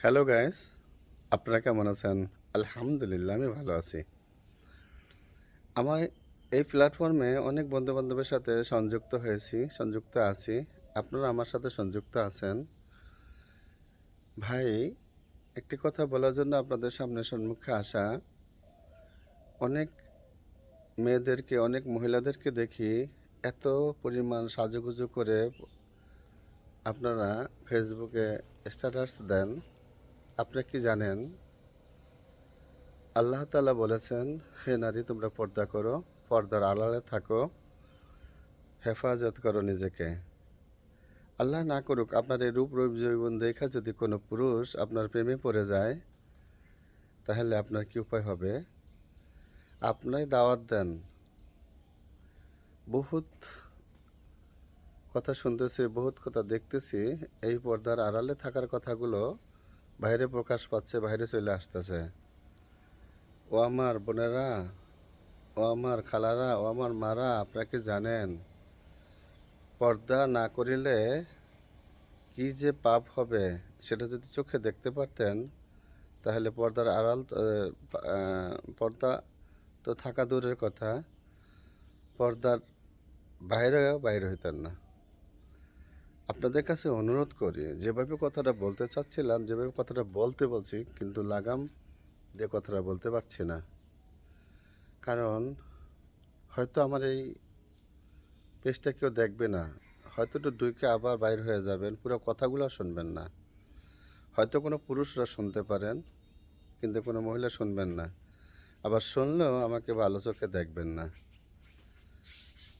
Hello guys, আপনারা কেমন আছেন? আলহামদুলিল্লাহ, আমি ভালো আছি। আমার এই প্ল্যাটফর্মে অনেক বন্ধুবান্ধবের সাথে সংযুক্ত আছি। আপনারা আমার সাথে সংযুক্ত আছেন। ভাই, একটি কথা বলার জন্য আপনাদের সম্মুখে আসা। অনেক অনেক মহিলাদেরকে দেখি এত পরিমাণ সাজুগুজু করে আপনারা ফেসবুকে স্ট্যাটাস দেন। আপনি কি জানেন আল্লাহ তাআলা বলেছেন, হে নারী, তোমরা পর্দা করো, পর্দার আড়ালে থাকো, হেফাজত করো নিজেকে। আল্লাহ না করুক আপনার এই রূপ যৌবন দেখা যদি কোনো পুরুষ আপনার প্রেমে পড়ে যায়, তাহলে আপনার কি উপায় হবে? আপনি দাওয়াত দেন। বহুত কথা শুনতেছি, বহুত কথা দেখতেছি। এই পর্দার আড়ালে থাকার কথাগুলো বাইরে প্রকাশ পাচ্ছে, বাইরে চলে আসতেছে। ও আমার বোনেরা, ও আমার খালারা, ও আমার মারা, আপনারা কি জানেন পর্দা না করিলে কি যে পাপ হবে? সেটা যদি চোখে দেখতে পারতেন, তাহলে পর্দার আড়াল পর্দা তো থাকা দূরের কথা, পর্দার বাইরে হইতেন না। আপনাদের কাছে অনুরোধ করি, যেভাবে কথাটা বলতে চাচ্ছিলাম, যেভাবে কথাটা বলছি, কিন্তু লাগাম দিয়ে কথাটা বলতে পারছি না। কারণ হয়তো আমার এই পেজটা কেউ দেখবে না, হয়তো একটু ডুইকে আবার বাইর হয়ে যাবেন, পুরো কথাগুলো শুনবেন না। হয়তো কোনো পুরুষরা শুনতে পারেন, কিন্তু কোনো মহিলা শুনবেন না। আবার শুনলেও আমাকে ভালো চোখে দেখবেন না।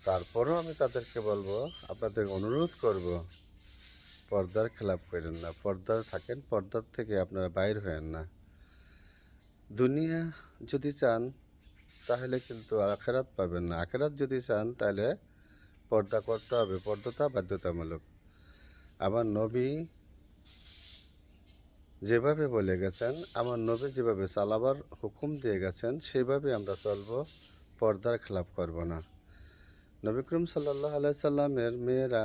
তারপরেও আমি তাদেরকে বলবো, আপনাদের অনুরোধ করব, পর্দার খেলাপ করেন না, পর্দার থাকেন, পর্দার থেকে আপনারা বাইর হয়েন না। দুনিয়া যদি চান তাহলে কিন্তু আখেরাত পাবেন না, আখেরাত যদি চান তাহলে পর্দা করতে হবে, পর্দাটা বাধ্যতামূলক। আমার নবী যেভাবে বলে গেছেন, আমার নবী যেভাবে চালাবার হুকুম দিয়ে গেছেন, সেভাবে আমরা চলবো, পর্দার খেলাপ করব না। নবী করিম সাল্লাল্লাহু আলাইহি সাল্লামের মেয়েরা,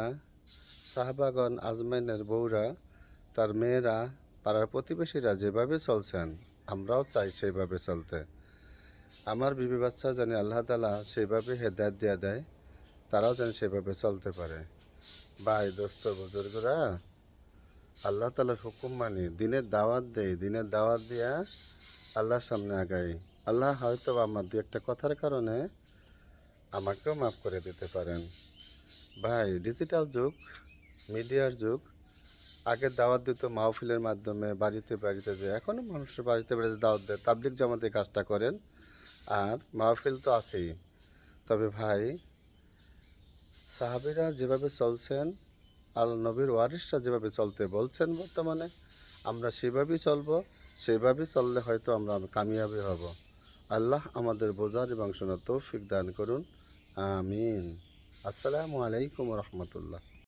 সাহাবাগণ, আজমাইনের বউরা, তার মেয়েরা, পাড়ার প্রতিবেশীরা যেভাবে চলছেন, আমরাও চাই সেইভাবে চলতে। আমার বিবি বাচ্চা জানি আল্লাহ তাআলা সেইভাবে হেদায়েত দিয়ে দেয়, তারাও যেন সেভাবে চলতে পারে। ভাই, দোস্ত, বুজুর্গরা, আল্লাহ তাআলার হুকুম মানি, দিনের দাওয়াত দেই, দিনের দাওয়াত দিয়া আল্লাহর সামনে আগাই। আল্লাহ হয়তো আমার দু একটা কথার কারণে আমাকেও মাফ করে দিতে পারেন। ভাই, ডিজিটাল যুগ, মিডিয়ার যুগ। আগে দাওয়াত দিত মাহফিলের মাধ্যমে, বাড়িতে বাড়িতে, যে এখনও মানুষের বাড়িতে বাড়িতে দাওয়াত দেয়, তাবলিগ জামাতে কাজটা করেন। আর মাহফিল তো আছেই। তবে ভাই, সাহাবীরা যেভাবে চলছেন, আল নবীর ওয়ারিসরা যেভাবে চলতে বলছেন বর্তমানে, আমরা সেভাবেই চলবো। সেভাবেই চললে হয়তো আমরা কামিয়াবি হব। আল্লাহ আমাদের বোঝার এবং শোনার তৌফিক দান করুন। আমিন। আসসালামু আলাইকুম রহমতুল্লাহ।